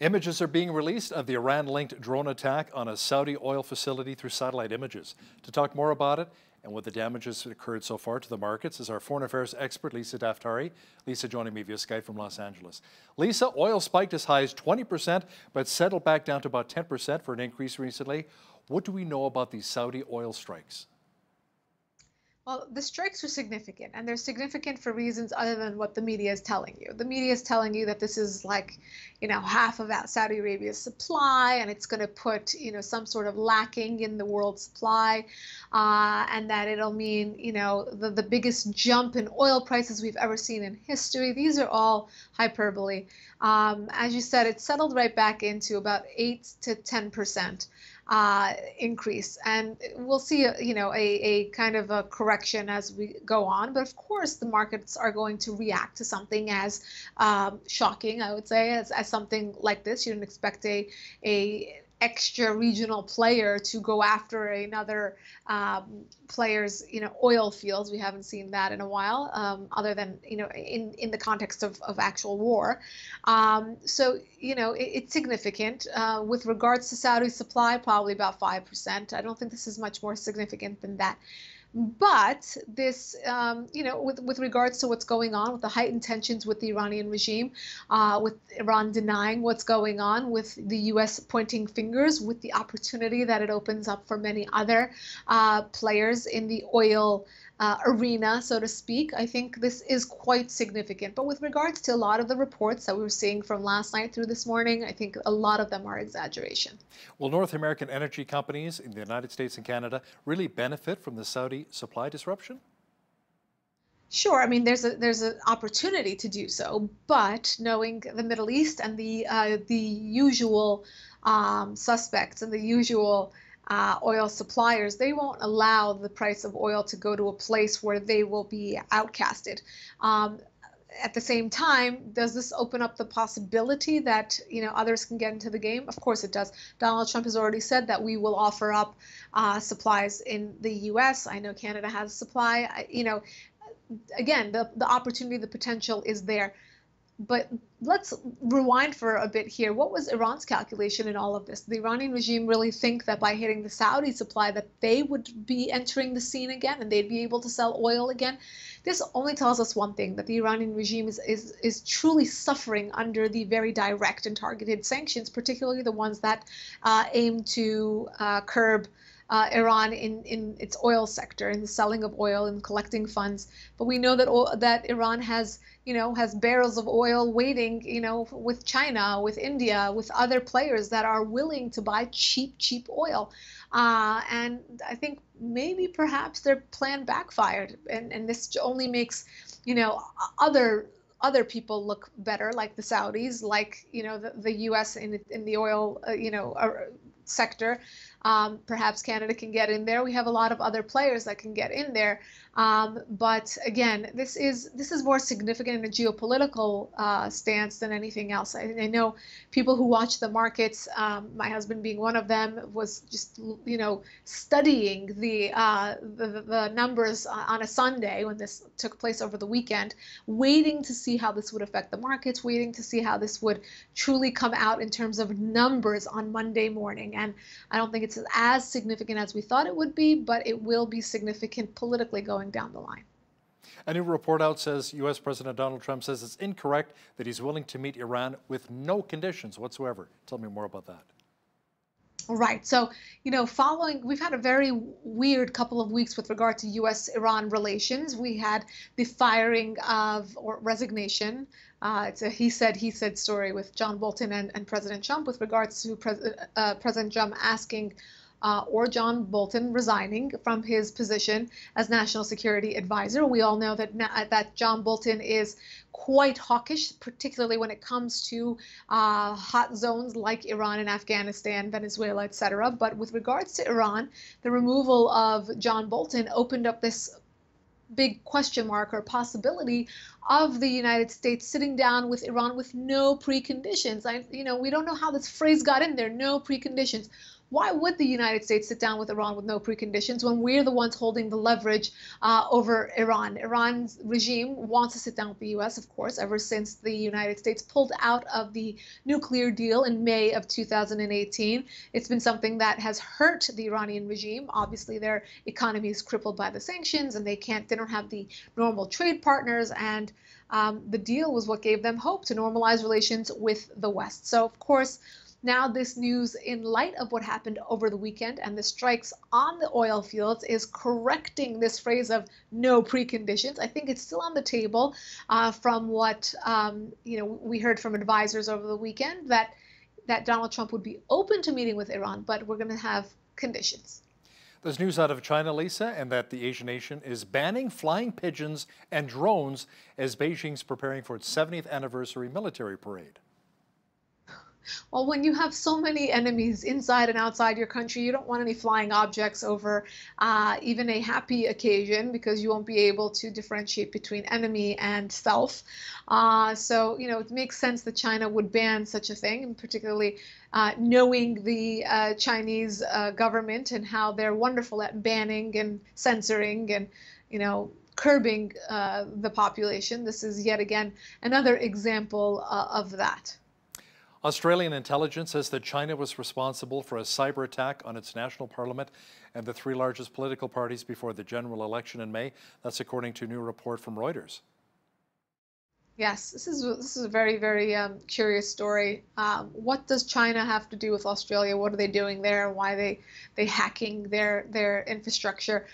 Images are being released of the Iran-linked drone attack on a Saudi oil facility through satellite images. To talk more about it and what the damages that occurred so far to the markets is our foreign affairs expert, Lisa Daftari. Lisa joining me via Skype from Los Angeles. Lisa, oil spiked as high as 20%, but settled back down to about 10% for an increase recently. What do we know about these Saudi oil strikes? Well, the strikes are significant, and they're significant for reasons other than what the media is telling you. The media is telling you that this is like, half of Saudi Arabia's supply, and it's going to put, some sort of lacking in the world supply, and that it'll mean, the biggest jump in oil prices we've ever seen in history. These are all hyperbole. As you said, it settled right back into about 8 to 10% increase, and we'll see a kind of a correction as we go on. But of course the markets are going to react to something as shocking, I would say, as something like this. You didn't expect a extra regional player to go after another player's oil fields. We haven't seen that in a while, other than in the context of actual war. So it's significant with regards to Saudi supply, probably about 5%. I don't think this is much more significant than that. But this, with regards to what's going on with the heightened tensions with the Iranian regime, with Iran denying what's going on, with the U.S. pointing fingers, with the opportunity that it opens up for many other players in the oil arena, so to speak, I think this is quite significant. But with regards to a lot of the reports that we were seeing from last night through this morning, I think a lot of them are exaggeration. Will North American energy companies in the United States and Canada really benefit from the Saudi supply disruption? Sure, I mean there's an opportunity to do so, but knowing the Middle East and the usual suspects and the usual oil suppliers, they won't allow the price of oil to go to a place where they will be outcasted. At the same time, does this open up the possibility that others can get into the game? Of course it does. Donald Trump has already said that we will offer up supplies in the U.S. I know Canada has supply. Again, the opportunity, the potential is there. But let's rewind for a bit here. What was Iran's calculation in all of this? Did the Iranian regime really think that by hitting the Saudi supply that they would be entering the scene again and they'd be able to sell oil again? This only tells us one thing, that the Iranian regime is truly suffering under the very direct and targeted sanctions, particularly the ones that aim to curb Iran in its oil sector, in the selling of oil and collecting funds. But we know that Iran has barrels of oil waiting, with China, with India, with other players that are willing to buy cheap oil. And I think maybe perhaps their plan backfired, and this only makes other people look better, like the Saudis, like the U.S. in the oil sector. Perhaps Canada can get in there. We have a lot of other players that can get in there. But again, this is more significant in a geopolitical stance than anything else. I know people who watch the markets, my husband being one of them, was just studying the numbers on a Sunday when this took place over the weekend, waiting to see how this would affect the markets, waiting to see how this would truly come out in terms of numbers on Monday morning. And I don't think it's as significant as we thought it would be, but it will be significant politically going down the line. A new report out says U.S. President Donald Trump says it's incorrect that he's willing to meet Iran with no conditions whatsoever. Tell me more about that. Right. So, we've had a very weird couple of weeks with regard to U.S.-Iran relations. We had the firing or resignation. It's a he said story with John Bolton and President Trump with regards to President Trump asking or John Bolton resigning from his position as National Security Advisor. We all know that John Bolton is quite hawkish, particularly when it comes to hot zones like Iran and Afghanistan, Venezuela, etc. But with regards to Iran, the removal of John Bolton opened up this big question mark or possibility of the United States sitting down with Iran with no preconditions. We don't know how this phrase got in there, no preconditions. why would the United States sit down with Iran with no preconditions when we're the ones holding the leverage over Iran? Iran's regime wants to sit down with the U.S., of course, ever since the United States pulled out of the nuclear deal in May of 2018. It's been something that has hurt the Iranian regime. Obviously, their economy is crippled by the sanctions, and they don't have the normal trade partners, and the deal was what gave them hope to normalize relations with the West. So, of course, now this news, in light of what happened over the weekend and the strikes on the oil fields, is correcting this phrase of no preconditions. I think it's still on the table from what we heard from advisors over the weekend, that Donald Trump would be open to meeting with Iran, but we're going to have conditions. There's news out of China, Lisa, and that the Asian nation is banning flying pigeons and drones as Beijing's preparing for its 70th anniversary military parade. Well, when you have so many enemies inside and outside your country, you don't want any flying objects over even a happy occasion, because you won't be able to differentiate between enemy and self. So, it makes sense that China would ban such a thing, and particularly knowing the Chinese government and how they're wonderful at banning and censoring and, curbing the population. This is yet again another example of that. Australian intelligence says that China was responsible for a cyber attack on its national parliament and the three largest political parties before the general election in May. That's according to a new report from Reuters. Yes, this is a very, very curious story. What does China have to do with Australia? What are they doing there? Why are they hacking their infrastructure?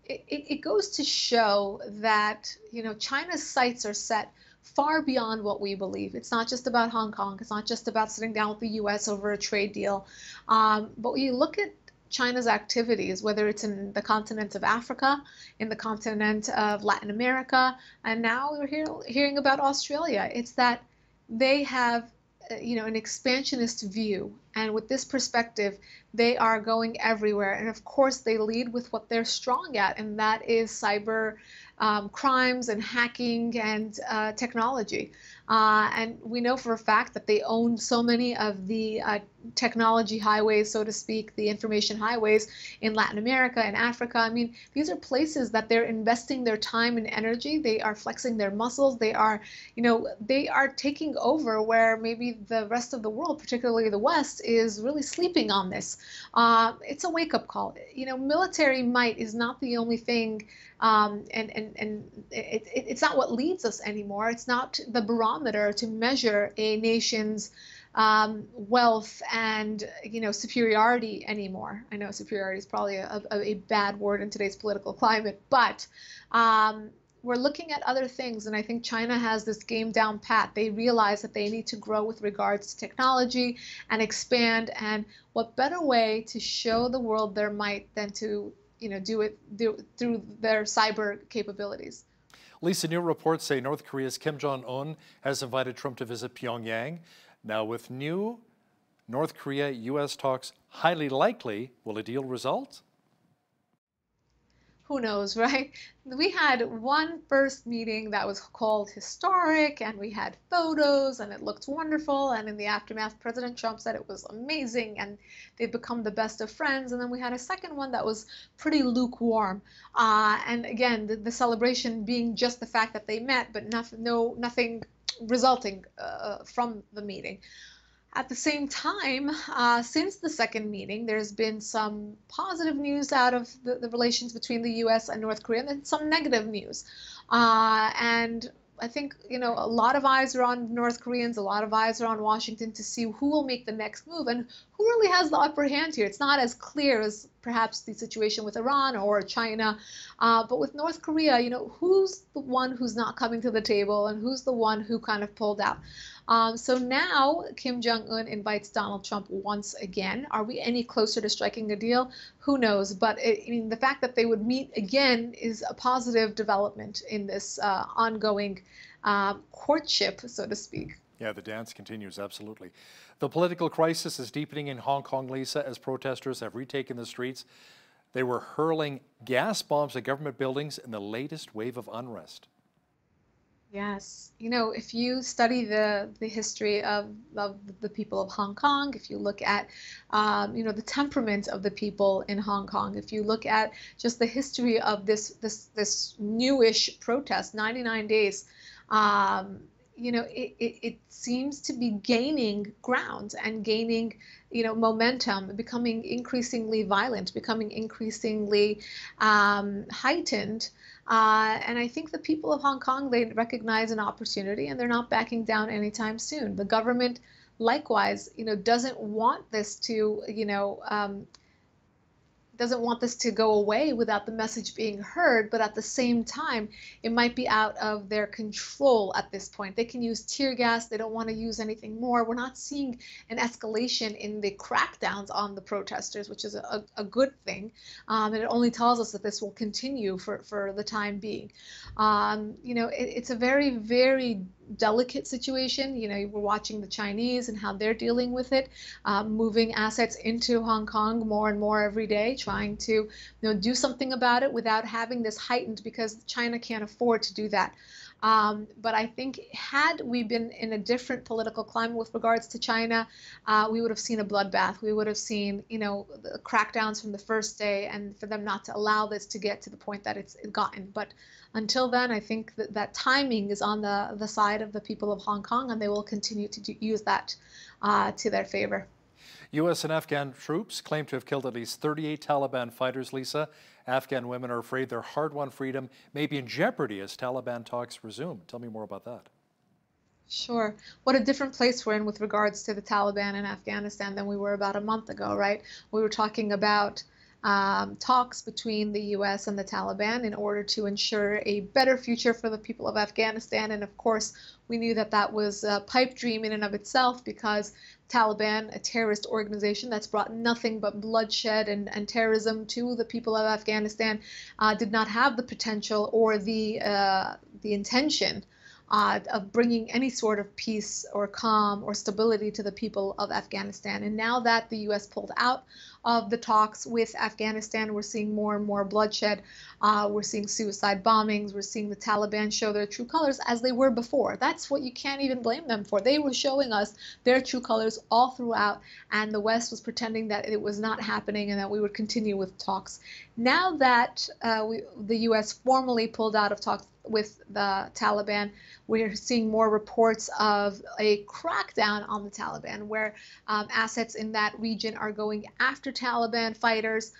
It goes to show that China's sights are set far beyond what we believe. It's not just about Hong Kong. It's not just about sitting down with the U.S. over a trade deal. But when you look at China's activities, whether it's in the continent of Africa, in the continent of Latin America, and now we're hearing about Australia, it's that they have an expansionist view. And with this perspective, they are going everywhere. And of course, they lead with what they're strong at, and that is cyber crimes and hacking and technology. And we know for a fact that they own so many of the technology highways, so to speak, the information highways in Latin America and Africa. I mean, these are places that they're investing their time and energy. They are flexing their muscles. They are, they are taking over where maybe the rest of the world, particularly the West, is really sleeping on this. It's a wake-up call. Military might is not the only thing, and it's not what leads us anymore. It's not the barometer to measure a nation's wealth and superiority anymore. I know superiority is probably a bad word in today's political climate, but we're looking at other things, and I think China has this game down pat. They realize that they need to grow with regards to technology and expand, and what better way to show the world their might than to do it through their cyber capabilities. Lisa, new reports say North Korea's Kim Jong-un has invited Trump to visit Pyongyang. Now, with new North Korea-U.S. talks highly likely, will a deal result? Who knows, right? We had one first meeting that was called historic, and we had photos, and it looked wonderful. And in the aftermath, President Trump said it was amazing, and they've become the best of friends. And then we had a second one that was pretty lukewarm. And again, the celebration being just the fact that they met, but nothing resulting from the meeting. At the same time, since the second meeting, there's been some positive news out of the relations between the U.S. and North Korea, and then some negative news. And I think, a lot of eyes are on North Koreans, a lot of eyes are on Washington to see who will make the next move and who really has the upper hand here. It's not as clear as perhaps the situation with Iran or China, but with North Korea, who's the one who's not coming to the table and who's the one who kind of pulled out. So now Kim Jong-un invites Donald Trump once again. Are we any closer to striking a deal? Who knows? But the fact that they would meet again is a positive development in this ongoing courtship, so to speak. Yeah, the dance continues, absolutely. The political crisis is deepening in Hong Kong, Lisa, as protesters have retaken the streets. They were hurling gas bombs at government buildings in the latest wave of unrest. Yes. If you study the history of the people of Hong Kong, if you look at, the temperament of the people in Hong Kong, if you look at just the history of this newish protest, 99 days, um, it seems to be gaining ground and gaining, momentum, becoming increasingly violent, becoming increasingly heightened. And I think the people of Hong Kong, they recognize an opportunity and they're not backing down anytime soon. The government, likewise, doesn't want this to, doesn't want this to go away without the message being heard, but at the same time, it might be out of their control at this point. They can use tear gas, they don't want to use anything more. We're not seeing an escalation in the crackdowns on the protesters, which is a good thing. And it only tells us that this will continue for the time being. It's a very, very delicate situation. We're watching the Chinese and how they're dealing with it, moving assets into Hong Kong more and more every day, trying to do something about it without having this heightened, because China can't afford to do that. But I think had we been in a different political climate with regards to China, we would have seen a bloodbath. We would have seen, the crackdowns from the first day, and for them not to allow this to get to the point that it's gotten. But until then, I think that timing is on the side of the people of Hong Kong, and they will continue to use that to their favor. U.S. and Afghan troops claim to have killed at least 38 Taliban fighters, Lisa. Afghan women are afraid their hard-won freedom may be in jeopardy as Taliban talks resume. Tell me more about that. Sure. What a different place we're in with regards to the Taliban in Afghanistan than we were about a month ago, right? We were talking about talks between the U.S. and the Taliban in order to ensure a better future for the people of Afghanistan. And of course, we knew that that was a pipe dream in and of itself, because Taliban, a terrorist organization that's brought nothing but bloodshed and terrorism to the people of Afghanistan, did not have the potential or the intention of bringing any sort of peace or calm or stability to the people of Afghanistan. And now that the U.S. pulled out of the talks with Afghanistan, we're seeing more and more bloodshed. We're seeing suicide bombings. We're seeing the Taliban show their true colors as they were before. That's what you can't even blame them for. They were showing us their true colors all throughout, and the West was pretending that it was not happening and that we would continue with talks. Now that the U.S. formally pulled out of talks with the Taliban, we're seeing more reports of a crackdown on the Taliban, where assets in that region are going after Taliban fighters,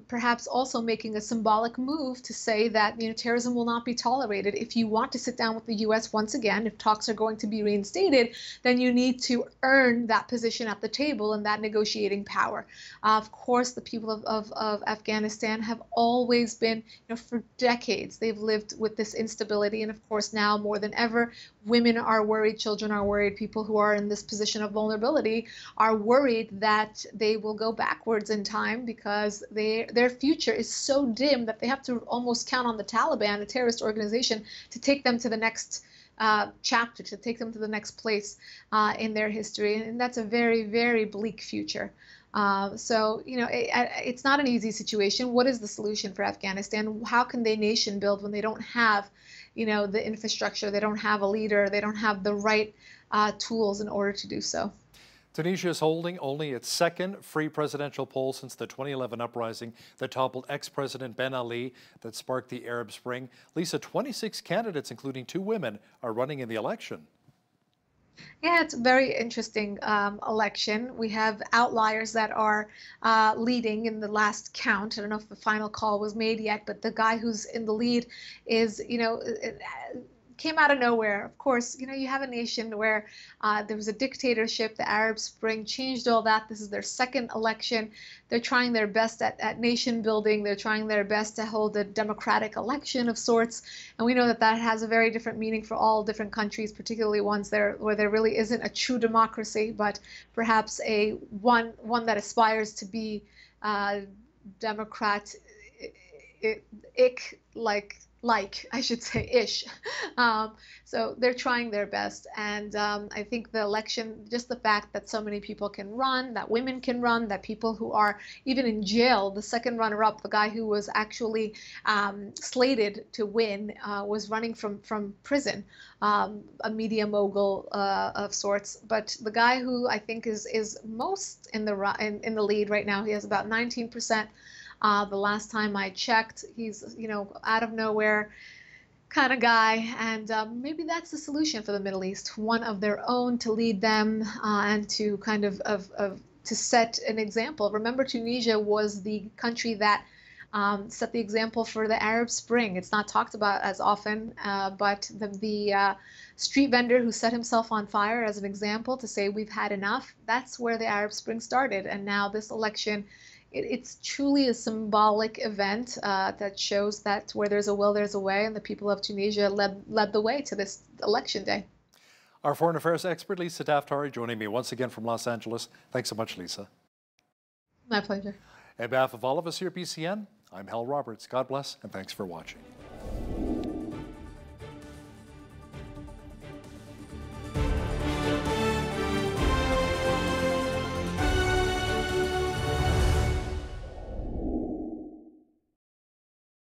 perhaps also making a symbolic move to say that terrorism will not be tolerated. If you want to sit down with the U.S. once again, if talks are going to be reinstated, then you need to earn that position at the table and that negotiating power. Of course, the people of Afghanistan have always been, for decades, they've lived with this instability, and of course now more than ever, women are worried, children are worried, people who are in this position of vulnerability are worried that they will go backwards in time, because their future is so dim that they have to almost count on the Taliban, a terrorist organization, to take them to the next chapter, to take them to the next place in their history. And that's a very, very bleak future. It's not an easy situation. What is the solution for Afghanistan? How can they nation build when they don't have, the infrastructure, they don't have a leader, they don't have the right tools in order to do so? Tunisia is holding only its second free presidential poll since the 2011 uprising that toppled ex-President Ben Ali that sparked the Arab Spring. Lisa, 26 candidates, including 2 women, are running in the election. Yeah, it's a very interesting election. We have outliers that are leading in the last count. I don't know if the final call was made yet, but the guy who's in the lead is, came out of nowhere. Of course, you have a nation where there was a dictatorship. The Arab Spring changed all that. This is their second election. They're trying their best at nation building. They're trying their best to hold a democratic election of sorts. And we know that that has a very different meaning for all different countries, particularly ones where there really isn't a true democracy, but perhaps a one that aspires to be democratic, like I should say, ish. Um, so they're trying their best. And I think the election, just the fact that so many people can run, that women can run, that people who are even in jail, the second runner-up, the guy who was actually slated to win, was running from prison, a media mogul of sorts. But the guy who I think is most in the lead right now, he has about 19%. The last time I checked, he's, out of nowhere kind of guy, and maybe that's the solution for the Middle East, one of their own to lead them and to kind of to set an example. Remember, Tunisia was the country that set the example for the Arab Spring. It's not talked about as often, but the street vendor who set himself on fire as an example to say we've had enough, that's where the Arab Spring started. And now this election, it's truly a symbolic event that shows that where there's a will, there's a way, and the people of Tunisia led the way to this election day. Our foreign affairs expert, Lisa Daftari, joining me once again from Los Angeles. Thanks so much, Lisa. My pleasure. On behalf of all of us here at BCN, I'm Hal Roberts. God bless, and thanks for watching.